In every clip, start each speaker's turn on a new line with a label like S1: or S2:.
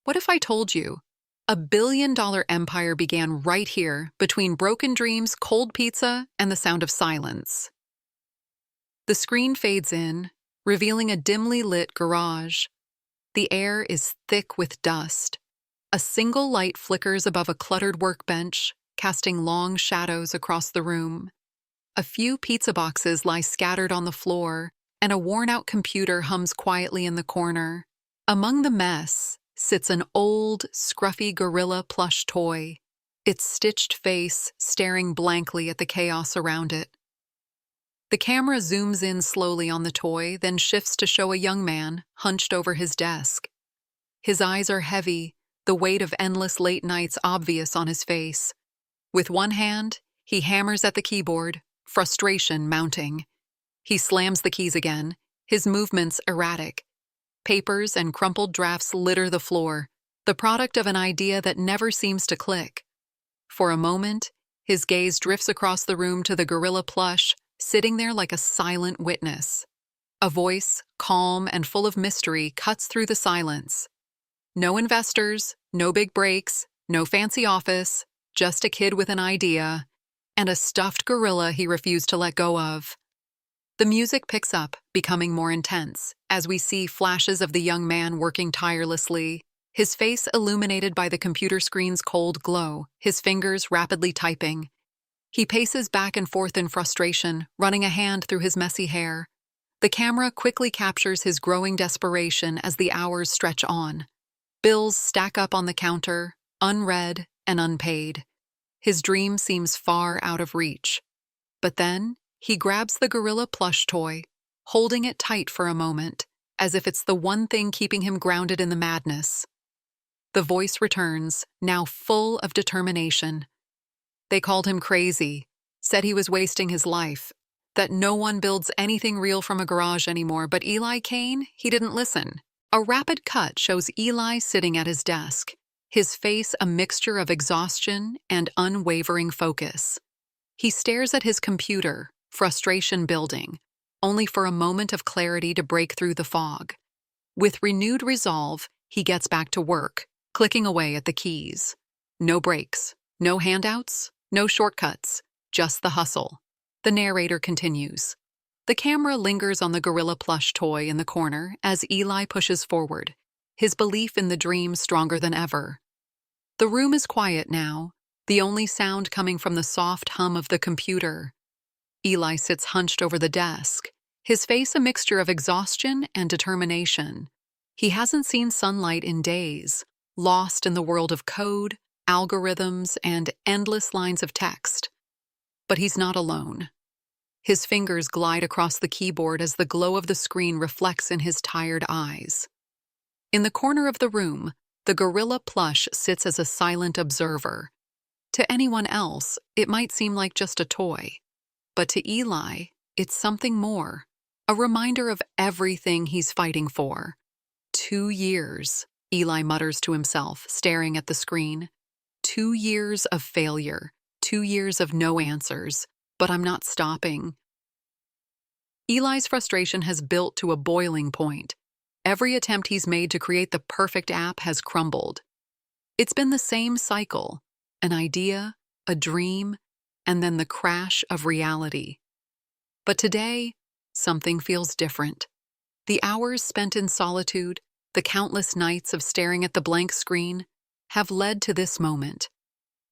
S1: What if I told you a $1 billion empire began right here between broken dreams, cold pizza, and the sound of silence? The screen fades in, revealing a dimly lit garage. The air is thick with dust. A single light flickers above a cluttered workbench, casting long shadows across the room. A few pizza boxes lie scattered on the floor, and a worn-out computer hums quietly in the corner. Among the mess sits an old, scruffy gorilla plush toy, its stitched face staring blankly at the chaos around it. The camera zooms in slowly on the toy, then shifts to show a young man hunched over his desk. His eyes are heavy, the weight of endless late nights obvious on his face. With one hand, he hammers at the keyboard, frustration mounting. He slams the keys again, his movements erratic. Papers and crumpled drafts litter the floor, the product of an idea that never seems to click. For a moment, his gaze drifts across the room to the gorilla plush, sitting there like a silent witness. A voice, calm and full of mystery, cuts through the silence. No investors, no big breaks, no fancy office, just a kid with an idea, and a stuffed gorilla he refused to let go of. The music picks up, becoming more intense, as we see flashes of the young man working tirelessly, his face illuminated by the computer screen's cold glow, his fingers rapidly typing. He paces back and forth in frustration, running a hand through his messy hair. The camera quickly captures his growing desperation as the hours stretch on. Bills stack up on the counter, unread and unpaid. His dream seems far out of reach. But then, he grabs the gorilla plush toy, holding it tight for a moment, as if it's the one thing keeping him grounded in the madness. The voice returns, now full of determination. They called him crazy, said he was wasting his life, that no one builds anything real from a garage anymore, but Eli Kane, he didn't listen. A rapid cut shows Eli sitting at his desk, his face a mixture of exhaustion and unwavering focus. He stares at his computer, frustration building, only for a moment of clarity to break through the fog. With renewed resolve, he gets back to work, clicking away at the keys. No breaks, no handouts, no shortcuts, just the hustle. The narrator continues. The camera lingers on the gorilla plush toy in the corner as Eli pushes forward, his belief in the dream stronger than ever. The room is quiet now, the only sound coming from the soft hum of the computer. Eli sits hunched over the desk, his face a mixture of exhaustion and determination. He hasn't seen sunlight in days, lost in the world of code, algorithms, and endless lines of text. But he's not alone. His fingers glide across the keyboard as the glow of the screen reflects in his tired eyes. In the corner of the room, the gorilla plush sits as a silent observer. To anyone else, it might seem like just a toy. But to Eli, it's something more, a reminder of everything he's fighting for. 2 years, Eli mutters to himself, staring at the screen. 2 years of failure, 2 years of no answers, but I'm not stopping. Eli's frustration has built to a boiling point. Every attempt he's made to create the perfect app has crumbled. It's been the same cycle, an idea, a dream, and then the crash of reality. But today, something feels different. The hours spent in solitude, the countless nights of staring at the blank screen, have led to this moment.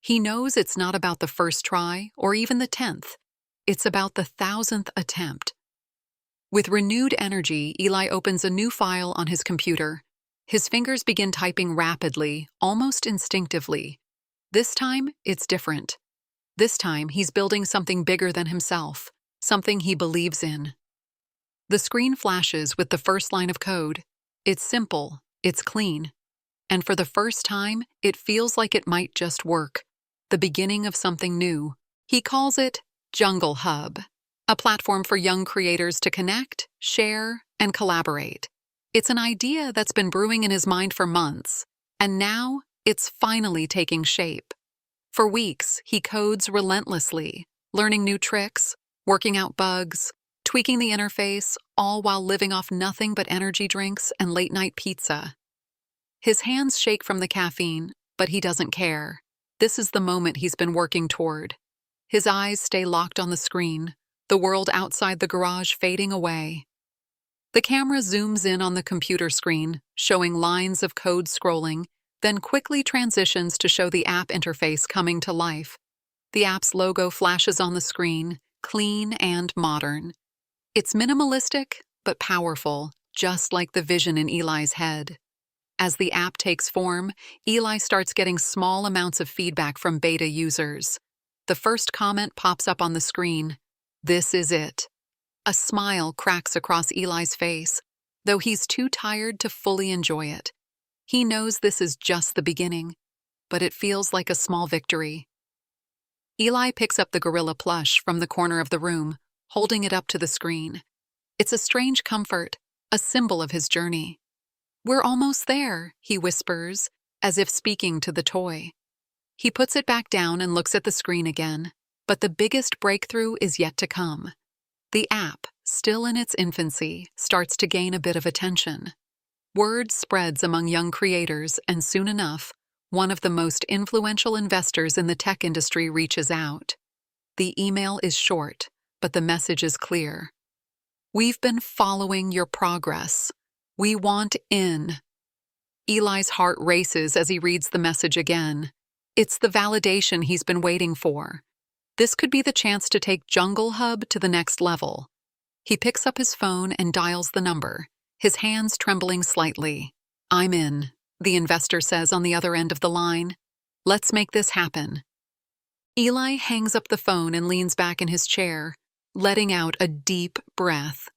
S1: He knows it's not about the first try or even the 10th. It's about the 1,000th attempt. With renewed energy, Eli opens a new file on his computer. His fingers begin typing rapidly, almost instinctively. This time, it's different. This time, he's building something bigger than himself, something he believes in. The screen flashes with the first line of code. It's simple, it's clean. And for the first time, it feels like it might just work. The beginning of something new. He calls it Jungle Hub, a platform for young creators to connect, share, and collaborate. It's an idea that's been brewing in his mind for months, and now it's finally taking shape. For weeks, he codes relentlessly, learning new tricks, working out bugs, tweaking the interface, all while living off nothing but energy drinks and late-night pizza. His hands shake from the caffeine, but he doesn't care. This is the moment he's been working toward. His eyes stay locked on the screen, the world outside the garage fading away. The camera zooms in on the computer screen, showing lines of code scrolling, then quickly transitions to show the app interface coming to life. The app's logo flashes on the screen, clean and modern. It's minimalistic, but powerful, just like the vision in Eli's head. As the app takes form, Eli starts getting small amounts of feedback from beta users. The first comment pops up on the screen. "This is it." A smile cracks across Eli's face, though he's too tired to fully enjoy it. He knows this is just the beginning, but it feels like a small victory. Eli picks up the gorilla plush from the corner of the room, holding it up to the screen. It's a strange comfort, a symbol of his journey. "We're almost there," he whispers, as if speaking to the toy. He puts it back down and looks at the screen again, but the biggest breakthrough is yet to come. The app, still in its infancy, starts to gain a bit of attention. Word spreads among young creators, and soon enough, one of the most influential investors in the tech industry reaches out. The email is short, but the message is clear. "We've been following your progress. We want in." Eli's heart races as he reads the message again. It's the validation he's been waiting for. This could be the chance to take Jungle Hub to the next level. He picks up his phone and dials the number, his hands trembling slightly. "I'm in," the investor says on the other end of the line. "Let's make this happen." Eli hangs up the phone and leans back in his chair, letting out a deep breath.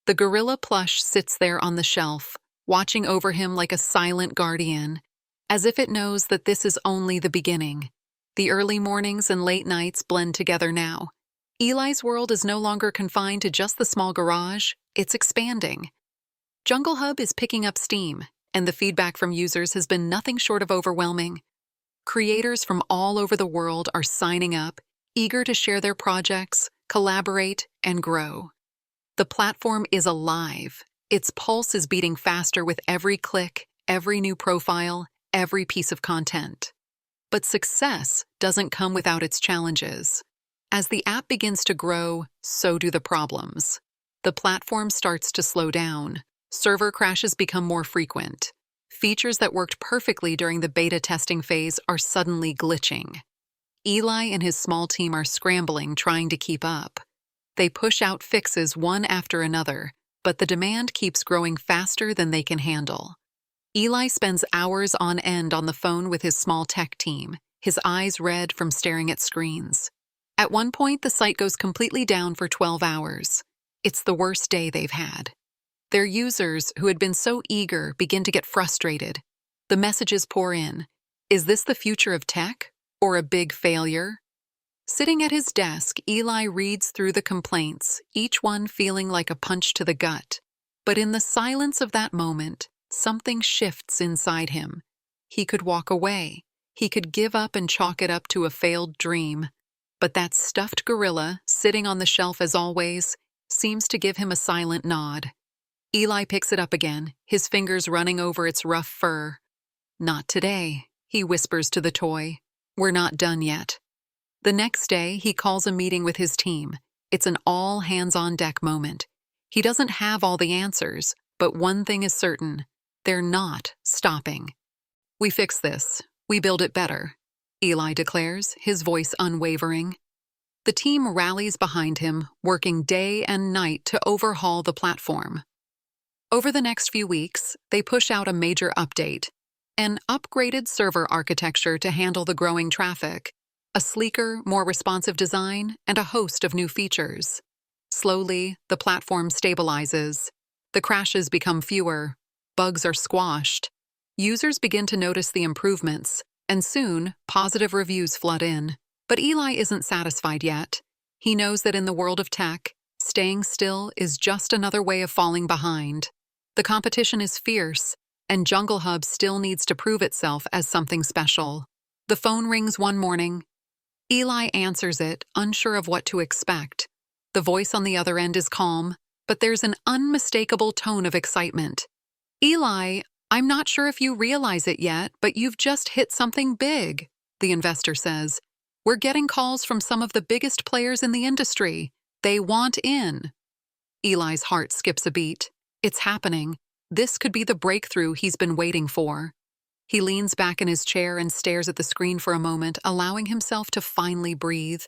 S1: The gorilla plush sits there on the shelf, watching over him like a silent guardian, as if it knows that this is only the beginning. The early mornings and late nights blend together now. Eli's world is no longer confined to just the small garage, it's expanding. Jungle Hub is picking up steam, and the feedback from users has been nothing short of overwhelming. Creators from all over the world are signing up, eager to share their projects, collaborate, and grow. The platform is alive. Its pulse is beating faster with every click, every new profile, every piece of content. But success doesn't come without its challenges. As the app begins to grow, so do the problems. The platform starts to slow down. Server crashes become more frequent. Features that worked perfectly during the beta testing phase are suddenly glitching. Eli and his small team are scrambling, trying to keep up. They push out fixes one after another, but the demand keeps growing faster than they can handle. Eli spends hours on end on the phone with his small tech team, his eyes red from staring at screens. At one point, the site goes completely down for 12 hours. It's the worst day they've had. Their users, who had been so eager, begin to get frustrated. The messages pour in. Is this the future of tech, or a big failure? Sitting at his desk, Eli reads through the complaints, each one feeling like a punch to the gut. But in the silence of that moment, something shifts inside him. He could walk away. He could give up and chalk it up to a failed dream. But that stuffed gorilla, sitting on the shelf as always, seems to give him a silent nod. Eli picks it up again, his fingers running over its rough fur. "Not today," he whispers to the toy. "We're not done yet." The next day, he calls a meeting with his team. It's an all-hands-on-deck moment. He doesn't have all the answers, but one thing is certain. They're not stopping. "We fix this. We build it better," Eli declares, his voice unwavering. The team rallies behind him, working day and night to overhaul the platform. Over the next few weeks, they push out a major update, an upgraded server architecture to handle the growing traffic, a sleeker, more responsive design, and a host of new features. Slowly, the platform stabilizes. The crashes become fewer. Bugs are squashed. Users begin to notice the improvements, and soon, positive reviews flood in. But Eli isn't satisfied yet. He knows that in the world of tech, staying still is just another way of falling behind. The competition is fierce, and Jungle Hub still needs to prove itself as something special. The phone rings one morning. Eli answers it, unsure of what to expect. The voice on the other end is calm, but there's an unmistakable tone of excitement. "Eli, "I'm not sure if you realize it yet, but you've just hit something big," the investor says. "We're getting calls from some of the biggest players in the industry. They want in." Eli's heart skips a beat. It's happening. This could be the breakthrough he's been waiting for. He leans back in his chair and stares at the screen for a moment, allowing himself to finally breathe.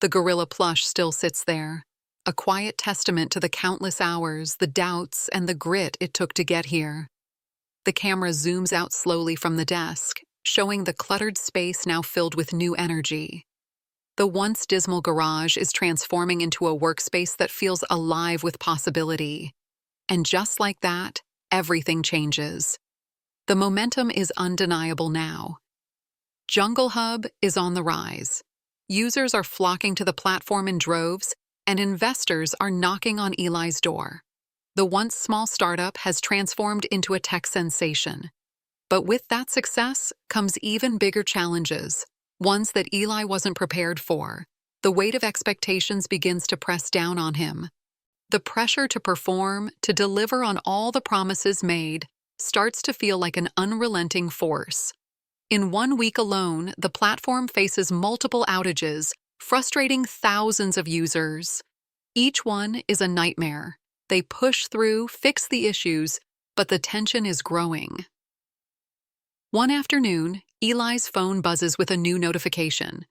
S1: The gorilla plush still sits there, a quiet testament to the countless hours, the doubts, and the grit it took to get here. The camera zooms out slowly from the desk, showing the cluttered space now filled with new energy. The once dismal garage is transforming into a workspace that feels alive with possibility. And just like that, everything changes. The momentum is undeniable now. Jungle Hub is on the rise. Users are flocking to the platform in droves, and investors are knocking on Eli's door. The once small startup has transformed into a tech sensation. But with that success comes even bigger challenges, ones that Eli wasn't prepared for. The weight of expectations begins to press down on him. The pressure to perform, to deliver on all the promises made, starts to feel like an unrelenting force. In 1 week alone, the platform faces multiple outages, frustrating thousands of users. Each one is a nightmare. They push through, fix the issues, but the tension is growing. One afternoon, Eli's phone buzzes with a new notification.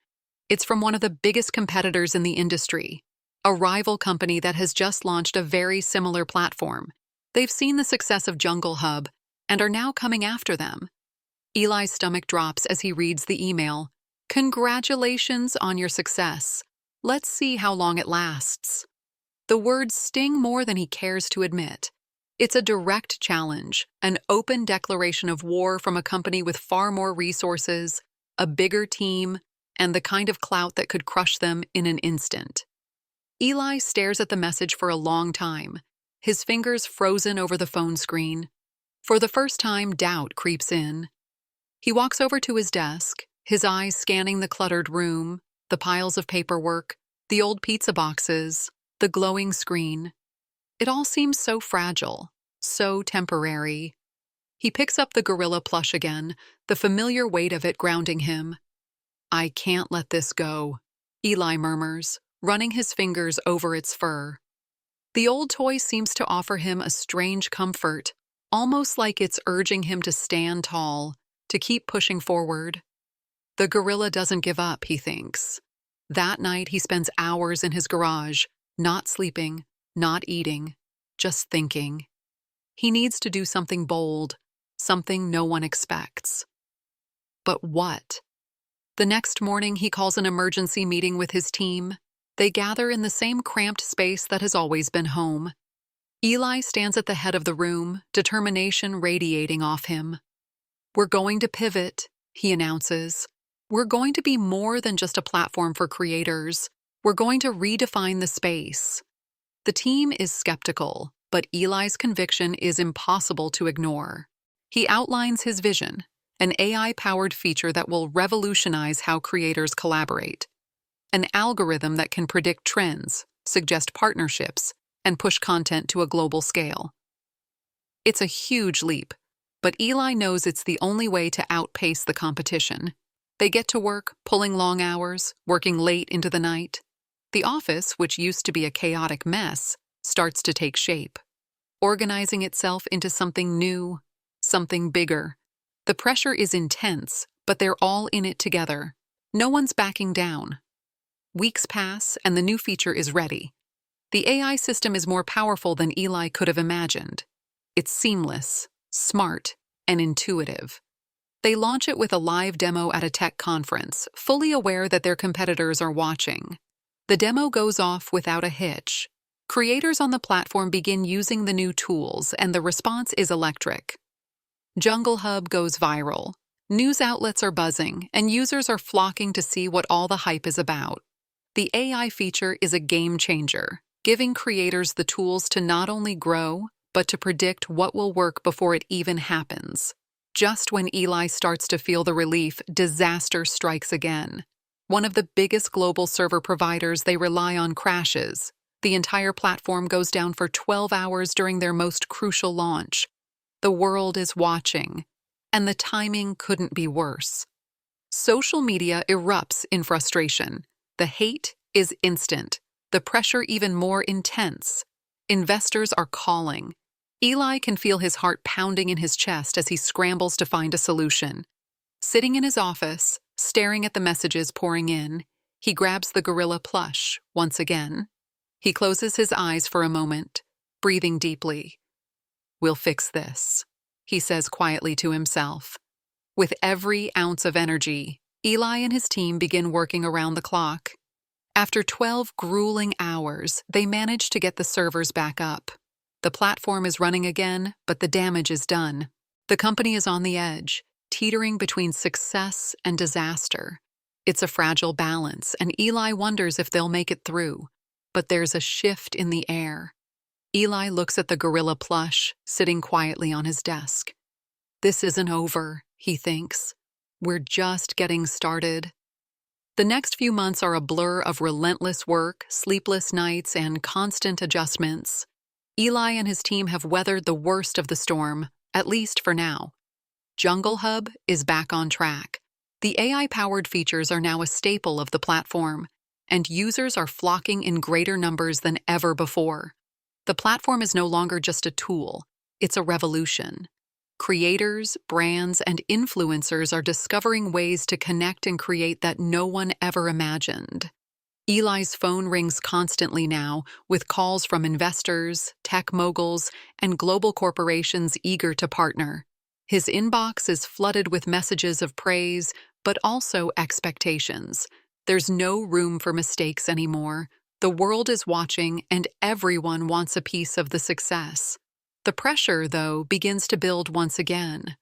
S1: It's from one of the biggest competitors in the industry, a rival company that has just launched a very similar platform. They've seen the success of Jungle Hub and are now coming after them. Eli's stomach drops as he reads the email. "Congratulations on your success. Let's see how long it lasts." The words sting more than he cares to admit. It's a direct challenge, an open declaration of war from a company with far more resources, a bigger team, and the kind of clout that could crush them in an instant. Eli stares at the message for a long time, his fingers frozen over the phone screen. For the first time, doubt creeps in. He walks over to his desk, his eyes scanning the cluttered room, the piles of paperwork, the old pizza boxes, the glowing screen. It all seems so fragile, so temporary. He picks up the gorilla plush again, the familiar weight of it grounding him. "I can't let this go," Eli murmurs, running his fingers over its fur. The old toy seems to offer him a strange comfort, almost like it's urging him to stand tall, to keep pushing forward. The gorilla doesn't give up, he thinks. That night, he spends hours in his garage, not sleeping, not eating, just thinking. He needs to do something bold, something no one expects. But what? The next morning, he calls an emergency meeting with his team. They gather in the same cramped space that has always been home. Eli stands at the head of the room, determination radiating off him. "We're going to pivot," he announces. "We're going to be more than just a platform for creators. We're going to redefine the space." The team is skeptical, but Eli's conviction is impossible to ignore. He outlines his vision, an AI-powered feature that will revolutionize how creators collaborate. An algorithm that can predict trends, suggest partnerships, and push content to a global scale. It's a huge leap, but Eli knows it's the only way to outpace the competition. They get to work, pulling long hours, working late into the night. The office, which used to be a chaotic mess, starts to take shape, organizing itself into something new, something bigger. The pressure is intense, but they're all in it together. No one's backing down. Weeks pass, and the new feature is ready. The AI system is more powerful than Eli could have imagined. It's seamless, smart, and intuitive. They launch it with a live demo at a tech conference, fully aware that their competitors are watching. The demo goes off without a hitch. Creators on the platform begin using the new tools, and the response is electric. Jungle Hub goes viral. News outlets are buzzing, and users are flocking to see what all the hype is about. The AI feature is a game changer, giving creators the tools to not only grow, but to predict what will work before it even happens. Just when Eli starts to feel the relief, disaster strikes again. One of the biggest global server providers they rely on crashes. The entire platform goes down for 12 hours during their most crucial launch. the world is watching, and the timing couldn't be worse. Social media erupts in frustration. The hate is instant, the pressure even more intense. Investors are calling. Eli can feel his heart pounding in his chest as he scrambles to find a solution. Sitting in his office, staring at the messages pouring in, he grabs the gorilla plush once again. He closes his eyes for a moment, breathing deeply. "We'll fix this," he says quietly to himself. With every ounce of energy, Eli and his team begin working around the clock. After 12 grueling hours, they manage to get the servers back up. The platform is running again, but the damage is done. The company is on the edge, teetering between success and disaster. It's a fragile balance, and Eli wonders if they'll make it through. But there's a shift in the air. Eli looks at the gorilla plush, sitting quietly on his desk. This isn't over, he thinks. We're just getting started. The next few months are a blur of relentless work, sleepless nights, and constant adjustments. Eli and his team have weathered the worst of the storm, at least for now. Jungle Hub is back on track. The AI-powered features are now a staple of the platform, and users are flocking in greater numbers than ever before. The platform is no longer just a tool, it's a revolution. Creators, brands, and influencers are discovering ways to connect and create that no one ever imagined. Eli's phone rings constantly now, with calls from investors, tech moguls, and global corporations eager to partner. His inbox is flooded with messages of praise, but also expectations. There's no room for mistakes anymore. The world is watching, and everyone wants a piece of the success. The pressure, though, begins to build once again.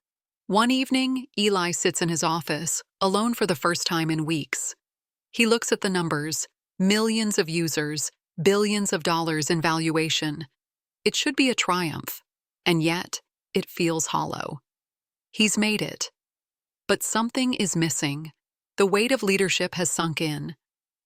S1: One evening, Eli sits in his office, alone for the first time in weeks. He looks at the numbers, millions of users, billions of dollars in valuation. It should be a triumph, and yet it feels hollow. He's made it. But something is missing. The weight of leadership has sunk in.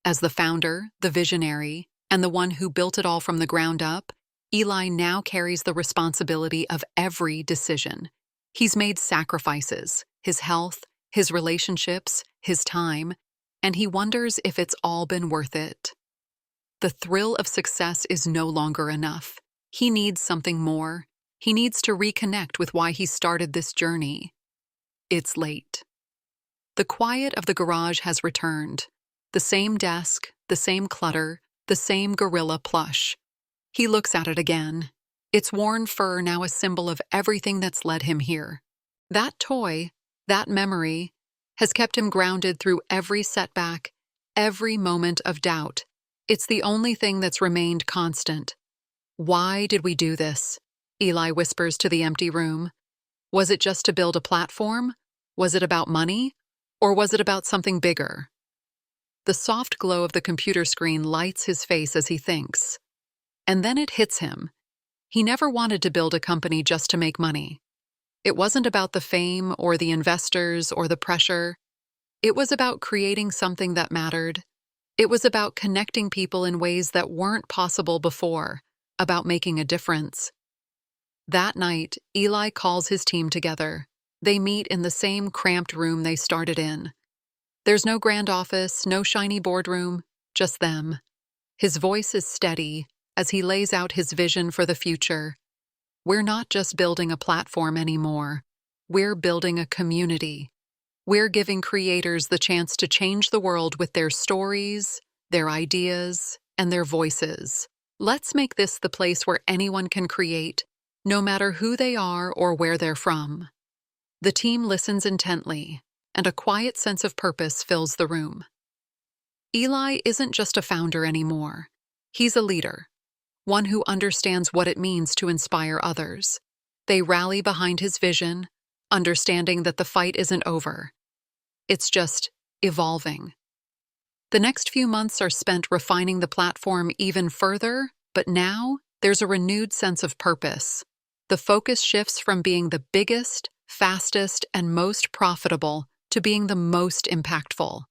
S1: As the founder, the visionary, and the one who built it all from the ground up, Eli now carries the responsibility of every decision. He's made sacrifices, his health, his relationships, his time, and he wonders if it's all been worth it. The thrill of success is no longer enough. He needs something more. He needs to reconnect with why he started this journey. It's late. The quiet of the garage has returned. The same desk, the same clutter, the same gorilla plush. He looks at it again. Its worn fur now a symbol of everything that's led him here. That toy, that memory, has kept him grounded through every setback, every moment of doubt. It's the only thing that's remained constant. "Why did we do this?" Eli whispers to the empty room. Was it just to build a platform? Was it about money? Or was it about something bigger? The soft glow of the computer screen lights his face as he thinks. And then it hits him. He never wanted to build a company just to make money. It wasn't about the fame or the investors or the pressure. It was about creating something that mattered. It was about connecting people in ways that weren't possible before, about making a difference. That night, Eli calls his team together. They meet in the same cramped room they started in. There's no grand office, no shiny boardroom, just them. His voice is steady as he lays out his vision for the future. We're not just building a platform anymore. We're building a community. We're giving creators the chance to change the world with their stories, their ideas, and their voices. Let's make this the place where anyone can create, no matter who they are or where they're from. The team listens intently, and a quiet sense of purpose fills the room. Eli isn't just a founder anymore. He's a leader, one who understands what it means to inspire others. They rally behind his vision, understanding that the fight isn't over. It's just evolving. The next few months are spent refining the platform even further, but now there's a renewed sense of purpose. The focus shifts from being the biggest, fastest, and most profitable to being the most impactful.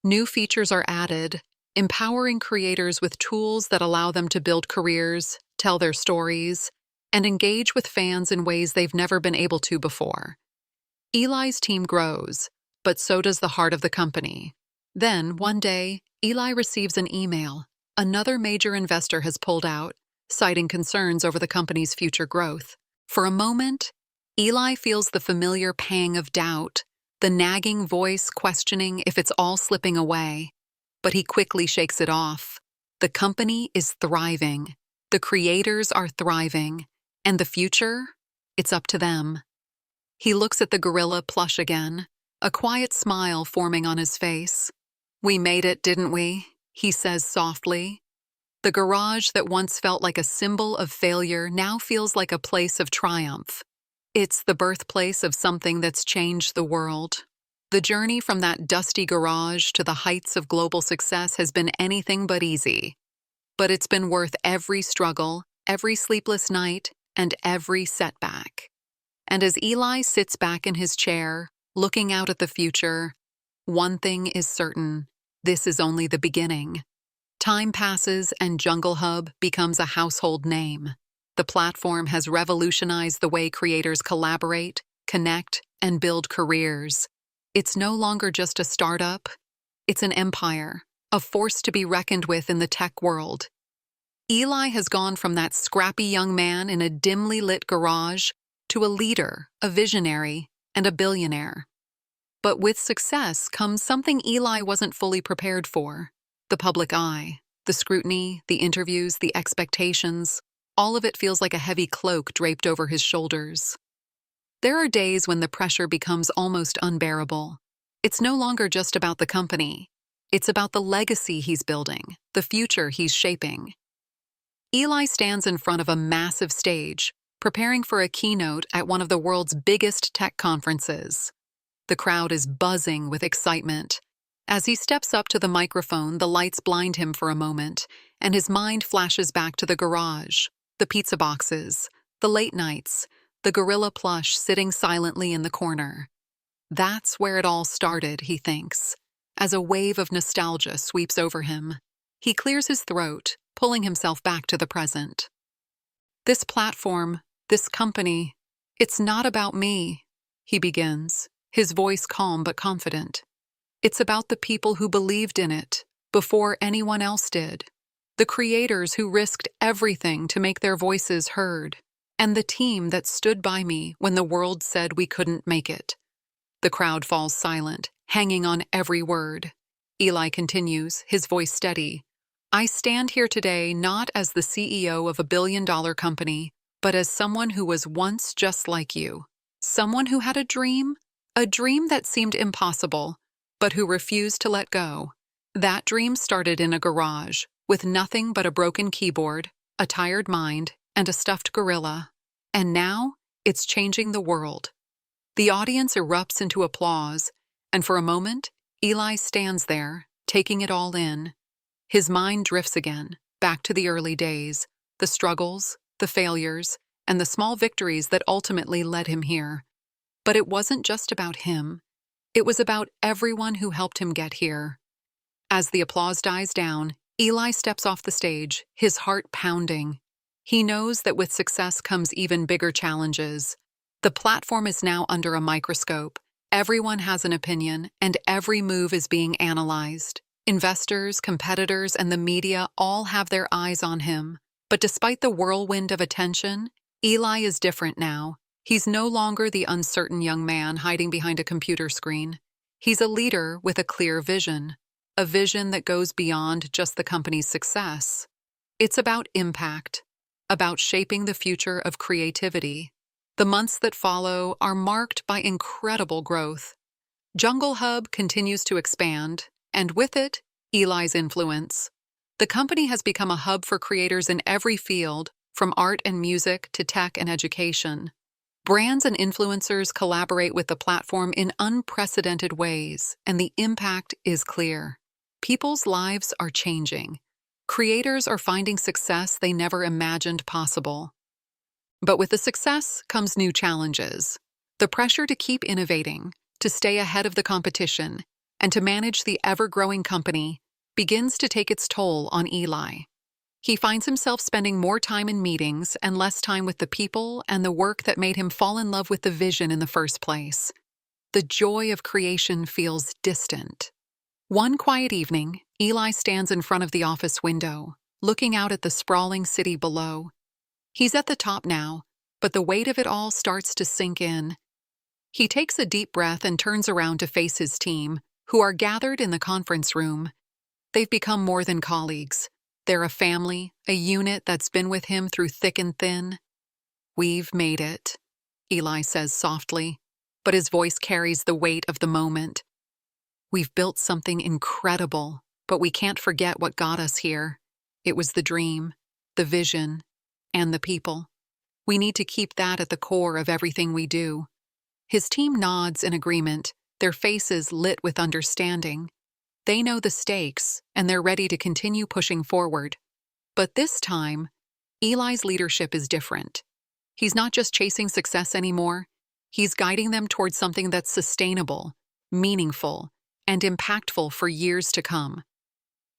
S1: New features are added, empowering creators with tools that allow them to build careers, tell their stories, and engage with fans in ways they've never been able to before. Eli's team grows, but so does the heart of the company. Then, one day, Eli receives an email. Another major investor has pulled out, citing concerns over the company's future growth. For a moment, Eli feels the familiar pang of doubt, the nagging voice questioning if it's all slipping away. But he quickly shakes it off. The company is thriving. The creators are thriving. And the future? It's up to them. He looks at the gorilla plush again, a quiet smile forming on his face. "We made it, didn't we?" he says softly. The garage that once felt like a symbol of failure now feels like a place of triumph. It's the birthplace of something that's changed the world. The journey from that dusty garage to the heights of global success has been anything but easy. But it's been worth every struggle, every sleepless night, and every setback. And as Eli sits back in his chair, looking out at the future, one thing is certain: this is only the beginning. Time passes and Jungle Hub becomes a household name. The platform has revolutionized the way creators collaborate, connect, and build careers. It's no longer just a startup. It's an empire, a force to be reckoned with in the tech world. Eli has gone from that scrappy young man in a dimly lit garage to a leader, a visionary, and a billionaire. But with success comes something Eli wasn't fully prepared for: the public eye, the scrutiny, the interviews, the expectations. All of it feels like a heavy cloak draped over his shoulders. There are days when the pressure becomes almost unbearable. It's no longer just about the company. It's about the legacy he's building, the future he's shaping. Eli stands in front of a massive stage, preparing for a keynote at one of the world's biggest tech conferences. The crowd is buzzing with excitement. As he steps up to the microphone, the lights blind him for a moment, and his mind flashes back to the garage, the pizza boxes, the late nights, the gorilla plush sitting silently in the corner. That's where it all started, he thinks, as a wave of nostalgia sweeps over him. He clears his throat, pulling himself back to the present. "This platform, this company, it's not about me," he begins, his voice calm but confident. "It's about the people who believed in it before anyone else did. The creators who risked everything to make their voices heard, and the team that stood by me when the world said we couldn't make it." The crowd falls silent, hanging on every word. Eli continues, his voice steady. "I stand here today not as the CEO of a billion-dollar company, but as someone who was once just like you. Someone who had a dream that seemed impossible, but who refused to let go. That dream started in a garage, with nothing but a broken keyboard, a tired mind, and a stuffed gorilla. And now, it's changing the world." The audience erupts into applause, and for a moment, Eli stands there, taking it all in. His mind drifts again, back to the early days, the struggles, the failures, and the small victories that ultimately led him here. But it wasn't just about him. It was about everyone who helped him get here. As the applause dies down, Eli steps off the stage, his heart pounding. He knows that with success comes even bigger challenges. The platform is now under a microscope. Everyone has an opinion, and every move is being analyzed. Investors, competitors, and the media all have their eyes on him. But despite the whirlwind of attention, Eli is different now. He's no longer the uncertain young man hiding behind a computer screen. He's a leader with a clear vision, a vision that goes beyond just the company's success. It's about impact, about shaping the future of creativity. The months that follow are marked by incredible growth. Jungle Hub continues to expand, and with it, Eli's influence. The company has become a hub for creators in every field, from art and music to tech and education. Brands and influencers collaborate with the platform in unprecedented ways, and the impact is clear. People's lives are changing. Creators are finding success they never imagined possible. But with the success comes new challenges. The pressure to keep innovating, to stay ahead of the competition, and to manage the ever-growing company begins to take its toll on Eli. He finds himself spending more time in meetings and less time with the people and the work that made him fall in love with the vision in the first place. The joy of creation feels distant. One quiet evening, Eli stands in front of the office window, looking out at the sprawling city below. He's at the top now, but the weight of it all starts to sink in. He takes a deep breath and turns around to face his team, who are gathered in the conference room. They've become more than colleagues. They're a family, a unit that's been with him through thick and thin. "We've made it," Eli says softly, but his voice carries the weight of the moment. "We've built something incredible, but we can't forget what got us here. It was the dream, the vision, and the people. We need to keep that at the core of everything we do." His team nods in agreement, their faces lit with understanding. They know the stakes, and they're ready to continue pushing forward. But this time, Eli's leadership is different. He's not just chasing success anymore. He's guiding them towards something that's sustainable, meaningful, and impactful for years to come.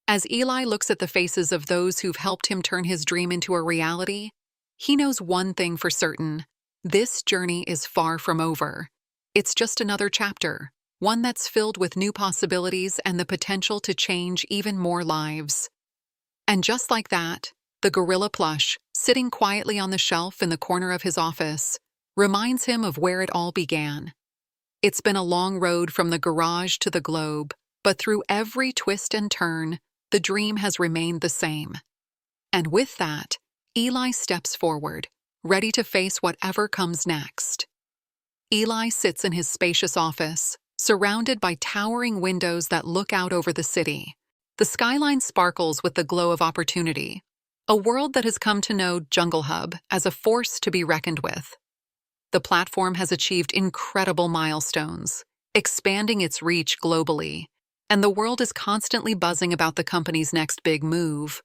S1: As Eli looks at the faces of those who've helped him turn his dream into a reality, he knows one thing for certain: this journey is far from over. It's just another chapter, one that's filled with new possibilities and the potential to change even more lives. And just like that, the gorilla plush, sitting quietly on the shelf in the corner of his office, reminds him of where it all began. It's been a long road from the garage to the globe, but through every twist and turn, the dream has remained the same. And with that, Eli steps forward, ready to face whatever comes next. Eli sits in his spacious office, surrounded by towering windows that look out over the city. The skyline sparkles with the glow of opportunity, a world that has come to know Jungle Hub as a force to be reckoned with. The platform has achieved incredible milestones, expanding its reach globally, and the world is constantly buzzing about the company's next big move.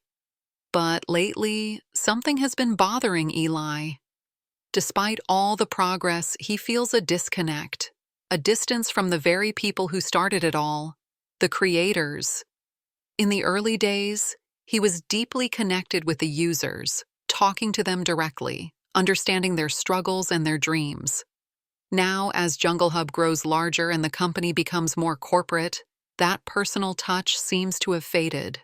S1: But lately, something has been bothering Eli. Despite all the progress, he feels a disconnect, a distance from the very people who started it all, the creators. In the early days, he was deeply connected with the users, talking to them directly, understanding their struggles and their dreams. Now, as Jungle Hub grows larger and the company becomes more corporate, that personal touch seems to have faded.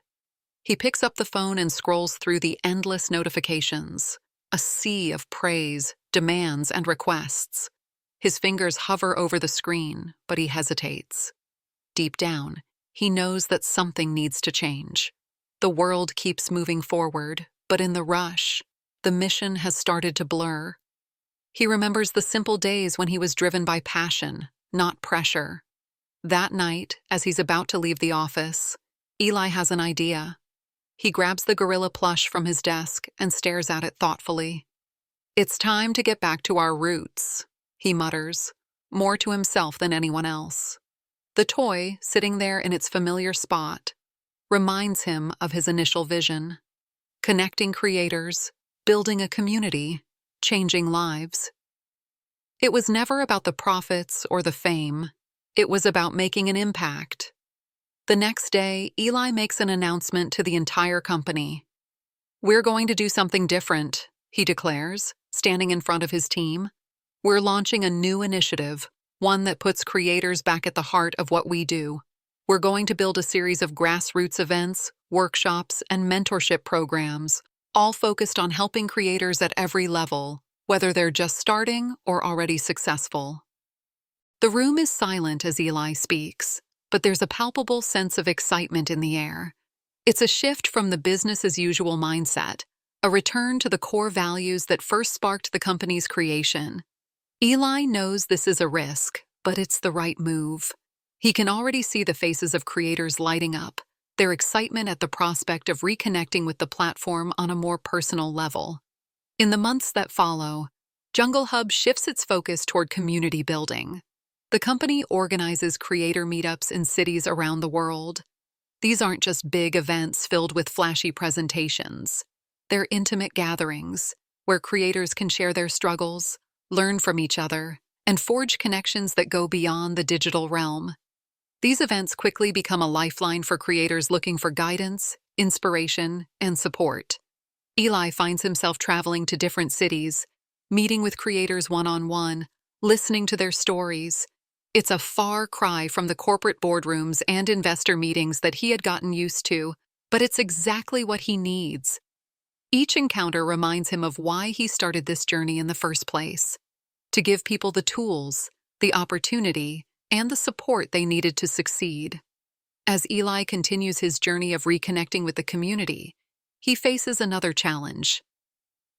S1: He picks up the phone and scrolls through the endless notifications, a sea of praise, demands, and requests. His fingers hover over the screen, but he hesitates. Deep down, he knows that something needs to change. The world keeps moving forward, but in the rush, the mission has started to blur. He remembers the simple days when he was driven by passion, not pressure. That night, as he's about to leave the office, Eli has an idea. He grabs the gorilla plush from his desk and stares at it thoughtfully. "It's time to get back to our roots," he mutters, more to himself than anyone else. The toy, sitting there in its familiar spot, reminds him of his initial vision: connecting creators, building a community, changing lives. It was never about the profits or the fame. It was about making an impact. The next day, Eli makes an announcement to the entire company. "We're going to do something different," he declares, standing in front of his team. "We're launching a new initiative, one that puts creators back at the heart of what we do. We're going to build a series of grassroots events, workshops, and mentorship programs, all focused on helping creators at every level, whether they're just starting or already successful." The room is silent as Eli speaks, but there's a palpable sense of excitement in the air. It's a shift from the business-as-usual mindset, a return to the core values that first sparked the company's creation. Eli knows this is a risk, but it's the right move. He can already see the faces of creators lighting up, their excitement at the prospect of reconnecting with the platform on a more personal level. In the months that follow, Jungle Hub shifts its focus toward community building. The company organizes creator meetups in cities around the world. These aren't just big events filled with flashy presentations. They're intimate gatherings where creators can share their struggles, learn from each other, and forge connections that go beyond the digital realm. These events quickly become a lifeline for creators looking for guidance, inspiration, and support. Eli finds himself traveling to different cities, meeting with creators one-on-one, listening to their stories. It's a far cry from the corporate boardrooms and investor meetings that he had gotten used to, but it's exactly what he needs. Each encounter reminds him of why he started this journey in the first place: to give people the tools, the opportunity, and the support they needed to succeed. As Eli continues his journey of reconnecting with the community, he faces another challenge.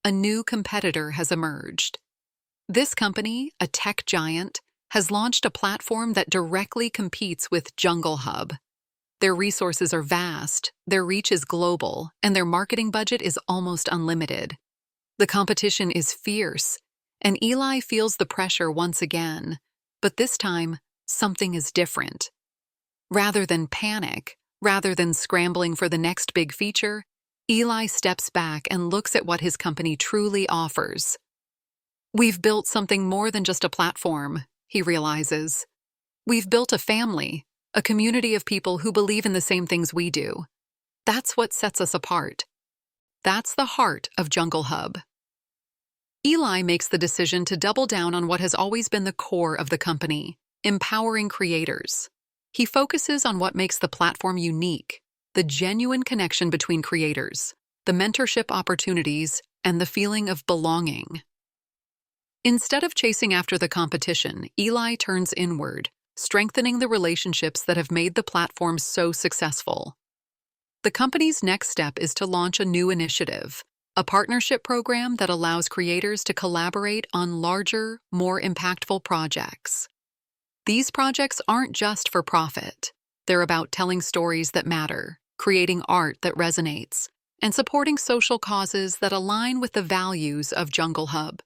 S1: A new competitor has emerged. This company, a tech giant, has launched a platform that directly competes with Jungle Hub. Their resources are vast, their reach is global, and their marketing budget is almost unlimited. The competition is fierce, and Eli feels the pressure once again, but this time, something is different. Rather than panic, rather than scrambling for the next big feature, Eli steps back and looks at what his company truly offers. "We've built something more than just a platform," he realizes. "We've built a family, a community of people who believe in the same things we do. That's what sets us apart. That's the heart of Jungle Hub." Eli makes the decision to double down on what has always been the core of the company: empowering creators. He focuses on what makes the platform unique: the genuine connection between creators, the mentorship opportunities, and the feeling of belonging. Instead of chasing after the competition, Eli turns inward, strengthening the relationships that have made the platform so successful. The company's next step is to launch a new initiative, a partnership program that allows creators to collaborate on larger, more impactful projects. These projects aren't just for profit. They're about telling stories that matter, creating art that resonates, and supporting social causes that align with the values of Jungle Hub.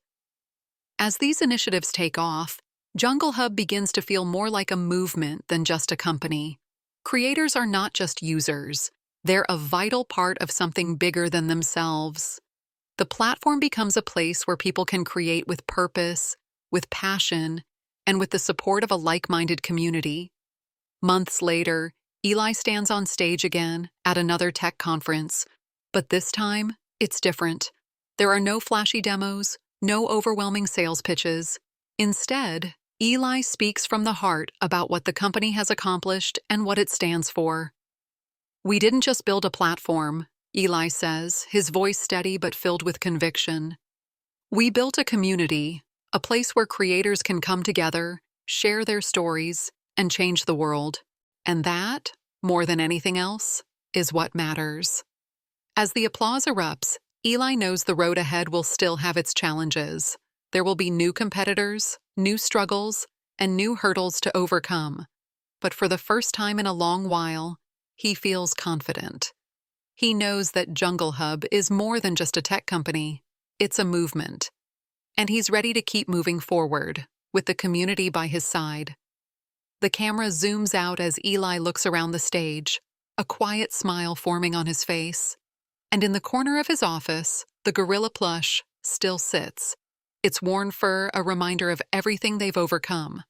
S1: As these initiatives take off, Jungle Hub begins to feel more like a movement than just a company. Creators are not just users. They're a vital part of something bigger than themselves. The platform becomes a place where people can create with purpose, with passion, and with the support of a like-minded community. Months later, Eli stands on stage again at another tech conference, but this time, it's different. There are no flashy demos, no overwhelming sales pitches. Instead, Eli speaks from the heart about what the company has accomplished and what it stands for. "We didn't just build a platform," Eli says, his voice steady but filled with conviction. "We built a community, a place where creators can come together, share their stories, and change the world. And that, more than anything else, is what matters." As the applause erupts, Eli knows the road ahead will still have its challenges. There will be new competitors, new struggles, and new hurdles to overcome. But for the first time in a long while, he feels confident. He knows that Jungle Hub is more than just a tech company. It's a movement. And he's ready to keep moving forward, with the community by his side. The camera zooms out as Eli looks around the stage, a quiet smile forming on his face. And in the corner of his office, the gorilla plush still sits, its worn fur a reminder of everything they've overcome.